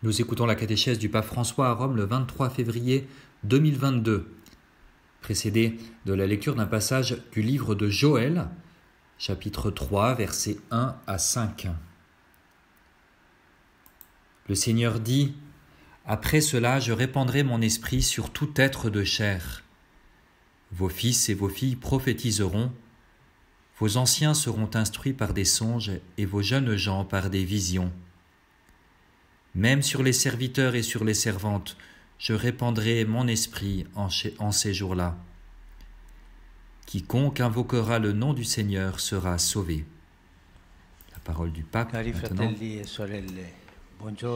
Nous écoutons la catéchèse du pape François à Rome le 23 février 2022, précédée de la lecture d'un passage du livre de Joël, chapitre 3, versets 1 à 5. Le Seigneur dit : « Après cela, je répandrai mon esprit sur tout être de chair. Vos fils et vos filles prophétiseront, vos anciens seront instruits par des songes et vos jeunes gens par des visions. Même sur les serviteurs et sur les servantes, je répandrai mon esprit en ces jours-là. Quiconque invoquera le nom du Seigneur sera sauvé. » La parole du pape maintenant.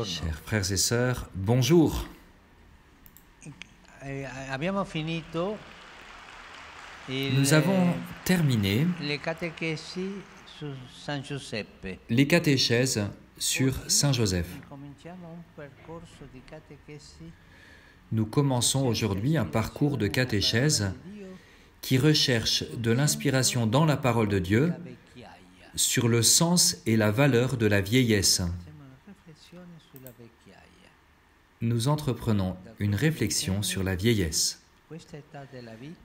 Chers frères et sœurs, bonjour. Nous avons terminé les catéchèses sur Saint Joseph. Nous commençons aujourd'hui un parcours de catéchèse qui recherche de l'inspiration dans la parole de Dieu sur le sens et la valeur de la vieillesse. Nous entreprenons une réflexion sur la vieillesse.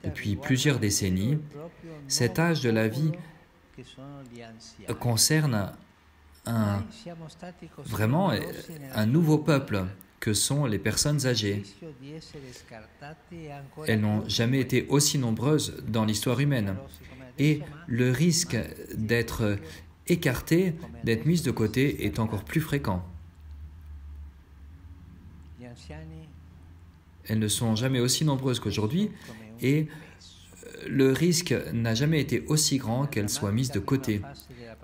Depuis plusieurs décennies, cet âge de la vie concerne vraiment un nouveau peuple que sont les personnes âgées. Elles n'ont jamais été aussi nombreuses dans l'histoire humaine. Et le risque d'être écartées, d'être mises de côté est encore plus fréquent. Elles ne sont jamais aussi nombreuses qu'aujourd'hui et le risque n'a jamais été aussi grand qu'elles soient mises de côté.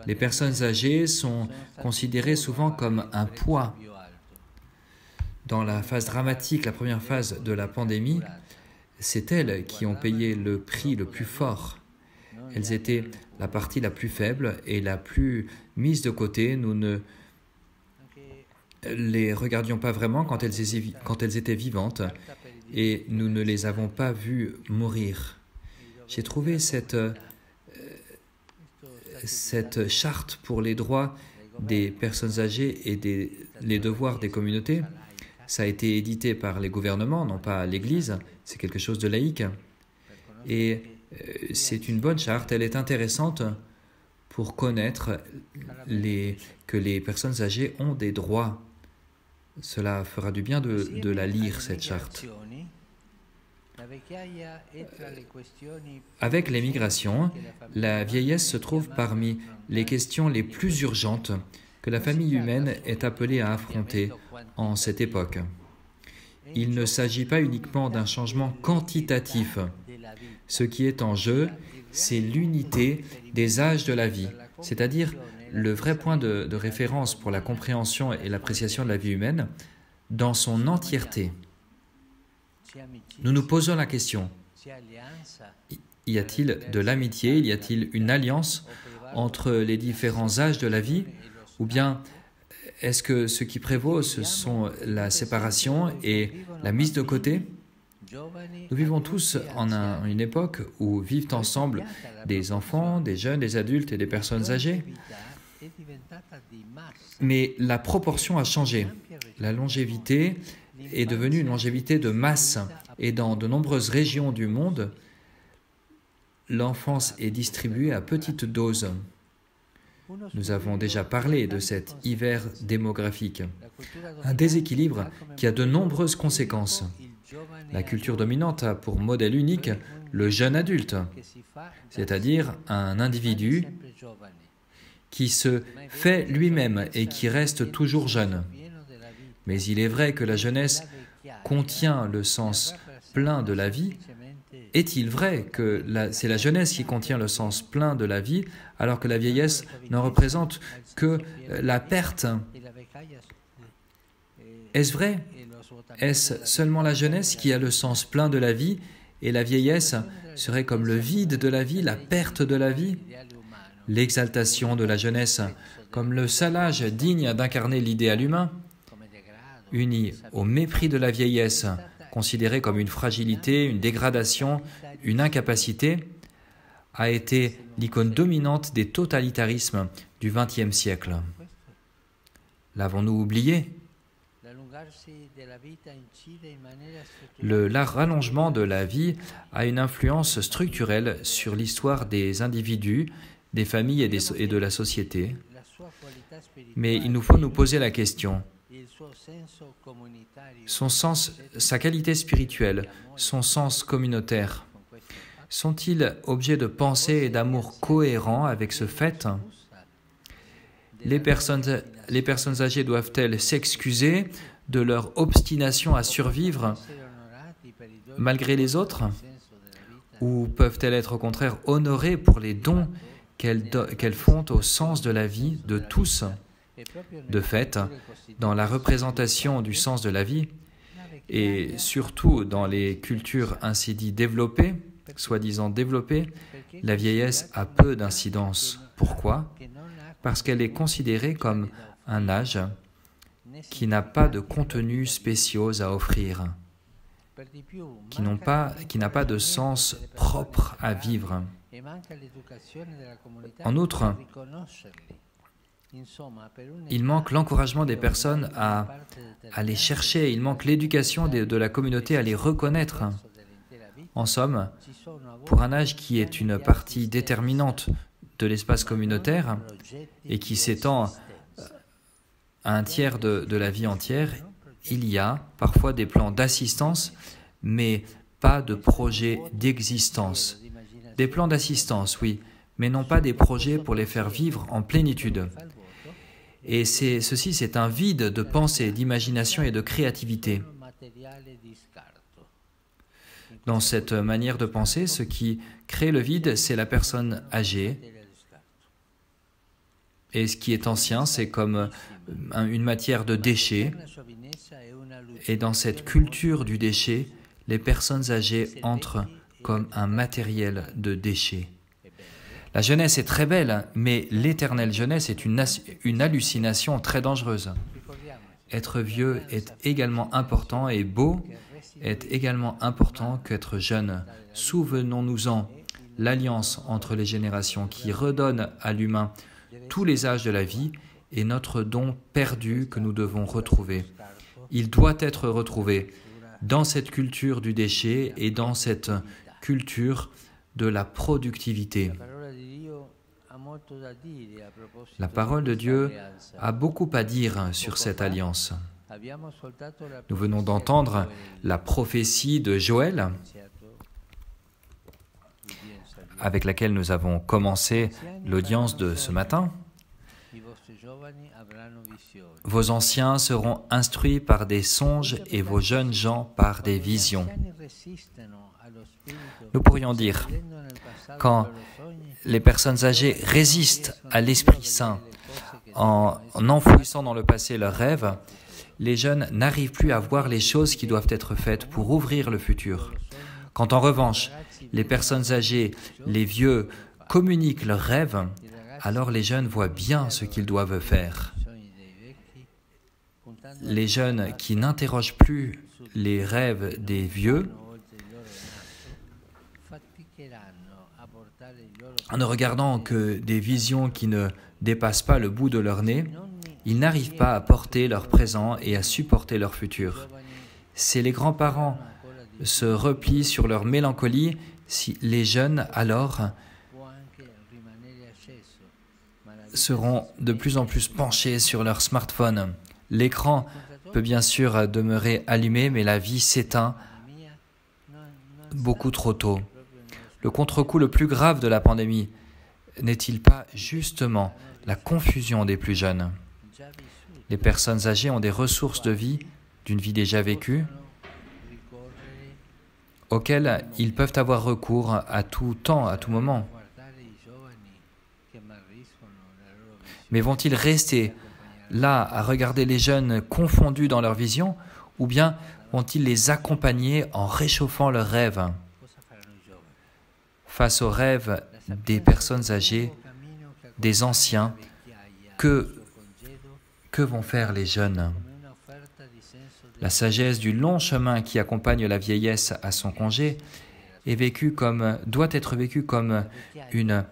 Les personnes âgées sont considérées souvent comme un poids. Dans la phase dramatique, la première phase de la pandémie, c'est elles qui ont payé le prix le plus fort. Elles étaient la partie la plus faible et la plus mise de côté. Nous ne les regardions pas vraiment quand elles étaient vivantes et nous ne les avons pas vues mourir. J'ai trouvé cette charte pour les droits des personnes âgées et les devoirs des communautés. Ça a été édité par les gouvernements, non pas l'Église, c'est quelque chose de laïque. Et c'est une bonne charte, elle est intéressante pour connaître que les personnes âgées ont des droits. Cela fera du bien de la lire, cette charte. Avec l'émigration, la vieillesse se trouve parmi les questions les plus urgentes que la famille humaine est appelée à affronter en cette époque. Il ne s'agit pas uniquement d'un changement quantitatif. Ce qui est en jeu, c'est l'unité des âges de la vie, c'est-à-dire le vrai point de référence pour la compréhension et l'appréciation de la vie humaine dans son entièreté. Nous nous posons la question, y a-t-il de l'amitié, y a-t-il une alliance entre les différents âges de la vie, ou bien est-ce que ce qui prévaut, ce sont la séparation et la mise de côté ? Nous vivons tous en une époque où vivent ensemble des enfants, des jeunes, des adultes et des personnes âgées. Mais la proportion a changé. La longévité est devenue une longévité de masse. Et dans de nombreuses régions du monde, l'enfance est distribuée à petite dose. Nous avons déjà parlé de cet hiver démographique. Un déséquilibre qui a de nombreuses conséquences. La culture dominante a pour modèle unique le jeune adulte, c'est-à-dire un individu qui se fait lui-même et qui reste toujours jeune. Mais il est vrai que la jeunesse contient le sens plein de la vie. Est-il vrai que c'est la jeunesse qui contient le sens plein de la vie, alors que la vieillesse n'en représente que la perte ? Est-ce vrai ? Est-ce seulement la jeunesse qui a le sens plein de la vie et la vieillesse serait comme le vide de la vie, la perte de la vie ? L'exaltation de la jeunesse comme le seul âge digne d'incarner l'idéal humain, uni au mépris de la vieillesse, considérée comme une fragilité, une dégradation, une incapacité, a été l'icône dominante des totalitarismes du XXe siècle. L'avons-nous oublié ? Le rallongement de la vie a une influence structurelle sur l'histoire des individus, des familles et de la société. Mais il nous faut nous poser la question, son sens, sa qualité spirituelle, son sens communautaire, sont-ils objets de pensée et d'amour cohérents avec ce fait? Les personnes âgées doivent-elles s'excuser de leur obstination à survivre malgré les autres? Ou peuvent-elles être au contraire honorées pour les dons qu'elles font au sens de la vie de tous? De fait, dans la représentation du sens de la vie, et surtout dans les cultures ainsi dit développées, soi-disant développée, la vieillesse a peu d'incidence. Pourquoi? Parce qu'elle est considérée comme un âge qui n'a pas de contenus spéciaux à offrir, qui n'a pas de sens propre à vivre. En outre, il manque l'encouragement des personnes à les chercher, il manque l'éducation de la communauté à les reconnaître. En somme, pour un âge qui est une partie déterminante de l'espace communautaire et qui s'étend à un tiers de la vie entière, il y a parfois des plans d'assistance, mais pas de projets d'existence. Des plans d'assistance, oui, mais non pas des projets pour les faire vivre en plénitude. Et ceci, c'est un vide de pensée, d'imagination et de créativité. Dans cette manière de penser, ce qui crée le vide, c'est la personne âgée. Et ce qui est ancien, c'est comme une matière de déchet. Et dans cette culture du déchet, les personnes âgées entrent comme un matériel de déchet. La jeunesse est très belle, mais l'éternelle jeunesse est une hallucination très dangereuse. Être vieux est également important et beau est également important qu'être jeune. Souvenons-nous-en, l'alliance entre les générations qui redonne à l'humain tous les âges de la vie est notre don perdu que nous devons retrouver. Il doit être retrouvé dans cette culture du déchet et dans cette culture de la productivité. La parole de Dieu a beaucoup à dire sur cette alliance. Nous venons d'entendre la prophétie de Joël, avec laquelle nous avons commencé l'audience de ce matin. Vos anciens seront instruits par des songes et vos jeunes gens par des visions. Nous pourrions dire, quand les personnes âgées résistent à l'Esprit Saint en enfouissant dans le passé leurs rêves, les jeunes n'arrivent plus à voir les choses qui doivent être faites pour ouvrir le futur. Quand en revanche, les personnes âgées, les vieux, communiquent leurs rêves, alors les jeunes voient bien ce qu'ils doivent faire. Les jeunes qui n'interrogent plus les rêves des vieux, en ne regardant que des visions qui ne dépassent pas le bout de leur nez, ils n'arrivent pas à porter leur présent et à supporter leur futur. Si les grands-parents se replient sur leur mélancolie, si les jeunes, alors, seront de plus en plus penchés sur leur smartphone. L'écran peut bien sûr demeurer allumé, mais la vie s'éteint beaucoup trop tôt. Le contre-coup le plus grave de la pandémie n'est-il pas justement la confusion des plus jeunes? Les personnes âgées ont des ressources de vie, d'une vie déjà vécue, auxquelles ils peuvent avoir recours à tout temps, à tout moment. Mais vont-ils rester là à regarder les jeunes confondus dans leur vision, ou bien vont-ils les accompagner en réchauffant leurs rêves? Face aux rêves des personnes âgées, des anciens, que vont faire les jeunes? La sagesse du long chemin qui accompagne la vieillesse à son congé doit être vécue comme une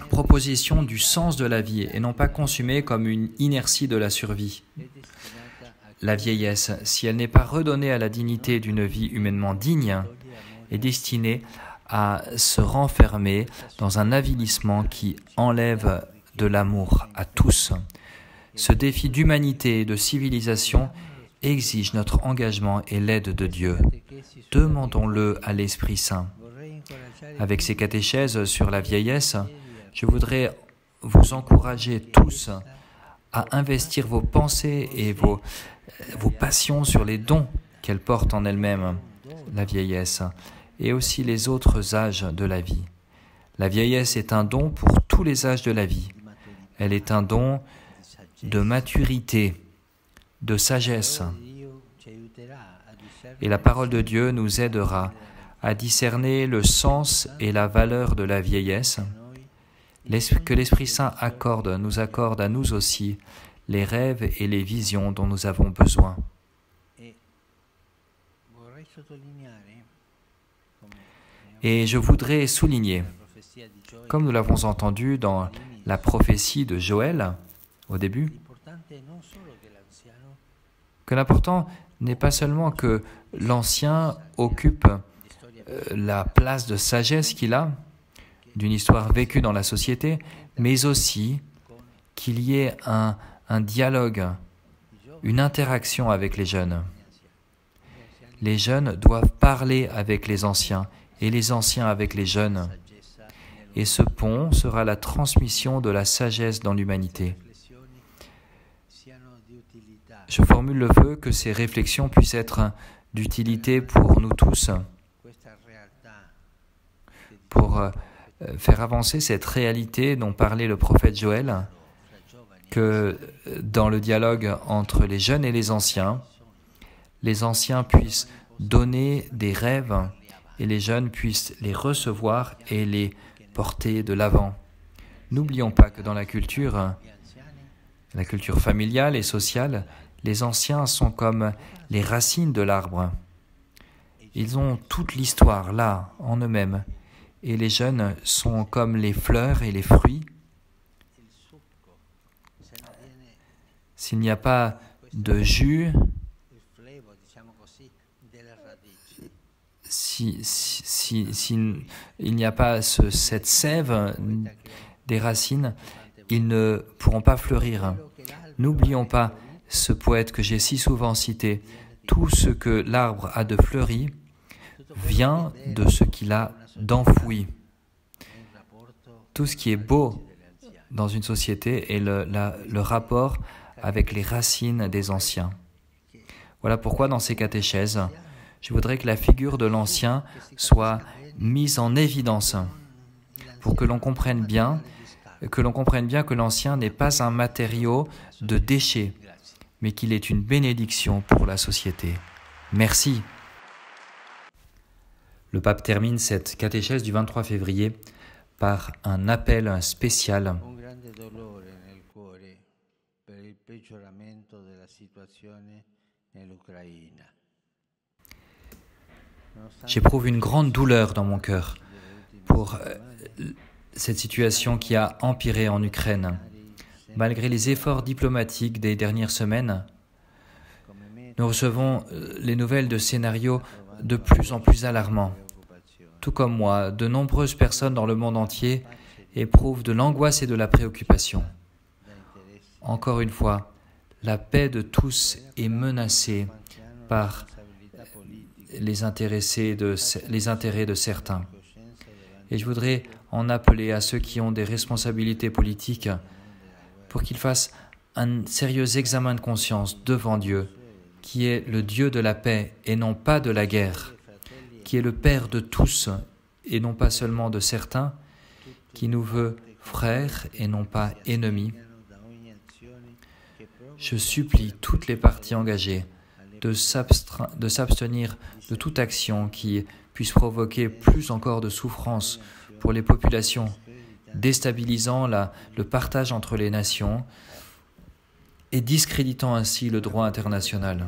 proposition du sens de la vie et non pas consumée comme une inertie de la survie. la vieillesse, si elle n'est pas redonnée à la dignité d'une vie humainement digne, est destinée à se renfermer dans un avilissement qui enlève de l'amour à tous. Ce défi d'humanité et de civilisation exige notre engagement et l'aide de Dieu. Demandons-le à l'Esprit Saint. Avec ces catéchèses sur la vieillesse, je voudrais vous encourager tous à investir vos pensées et vos passions sur les dons qu'elle porte en elle-même, la vieillesse, et aussi les autres âges de la vie. La vieillesse est un don pour tous les âges de la vie. Elle est un don de maturité, de sagesse. Et la parole de Dieu nous aidera à discerner le sens et la valeur de la vieillesse, que l'Esprit Saint nous accorde à nous aussi les rêves et les visions dont nous avons besoin. Et je voudrais souligner, comme nous l'avons entendu dans la prophétie de Joël au début, que l'important n'est pas seulement que l'ancien occupe la place de sagesse qu'il a, d'une histoire vécue dans la société, mais aussi qu'il y ait un dialogue, une interaction avec les jeunes. Les jeunes doivent parler avec les anciens et les anciens avec les jeunes. Et ce pont sera la transmission de la sagesse dans l'humanité. Je formule le vœu que ces réflexions puissent être d'utilité pour nous tous, pour faire avancer cette réalité dont parlait le prophète Joël, que dans le dialogue entre les jeunes et les anciens puissent donner des rêves et les jeunes puissent les recevoir et les porter de l'avant. N'oublions pas que dans la culture familiale et sociale, les anciens sont comme les racines de l'arbre. Ils ont toute l'histoire là, en eux-mêmes. Et les jeunes sont comme les fleurs et les fruits. S'il n'y a pas de jus, s'il n'y a pas cette sève des racines, ils ne pourront pas fleurir. N'oublions pas ce poète que j'ai si souvent cité. Tout ce que l'arbre a de fleuri vient de ce qu'il a d'enfoui. Tout ce qui est beau dans une société est le rapport avec les racines des anciens. Voilà pourquoi dans ces catéchèses, je voudrais que la figure de l'ancien soit mise en évidence pour que l'on comprenne bien que l'ancien n'est pas un matériau de déchet, mais qu'il est une bénédiction pour la société. Merci. Le pape termine cette catéchèse du 23 février par un appel spécial. J'éprouve une grande douleur dans mon cœur pour cette situation qui a empiré en Ukraine. Malgré les efforts diplomatiques des dernières semaines, nous recevons les nouvelles de scénarios de plus en plus alarmants. Tout comme moi, de nombreuses personnes dans le monde entier éprouvent de l'angoisse et de la préoccupation. Encore une fois, la paix de tous est menacée par les intérêts de certains. Et je voudrais en appeler à ceux qui ont des responsabilités politiques pour qu'ils fassent un sérieux examen de conscience devant Dieu, qui est le Dieu de la paix et non pas de la guerre, qui est le Père de tous et non pas seulement de certains, qui nous veut frères et non pas ennemis. Je supplie toutes les parties engagées de s'abstenir de toute action qui puisse provoquer plus encore de souffrance pour les populations, déstabilisant le partage entre les nations et discréditant ainsi le droit international.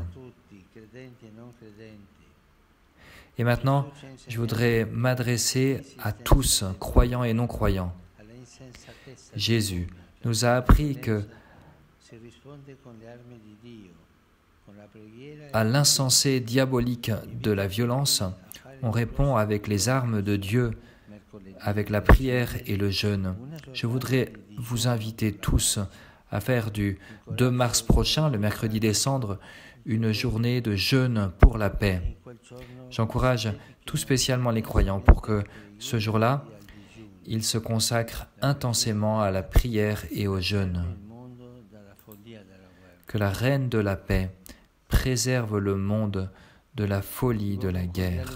Et maintenant, je voudrais m'adresser à tous, croyants et non-croyants. Jésus nous a appris que À l'insensé diabolique de la violence, on répond avec les armes de Dieu, avec la prière et le jeûne. Je voudrais vous inviter tous à faire du 2 mars prochain, le mercredi des cendres, une journée de jeûne pour la paix. J'encourage tout spécialement les croyants pour que ce jour-là, ils se consacrent intensément à la prière et au jeûne. Que la Reine de la paix préserve le monde de la folie de la guerre.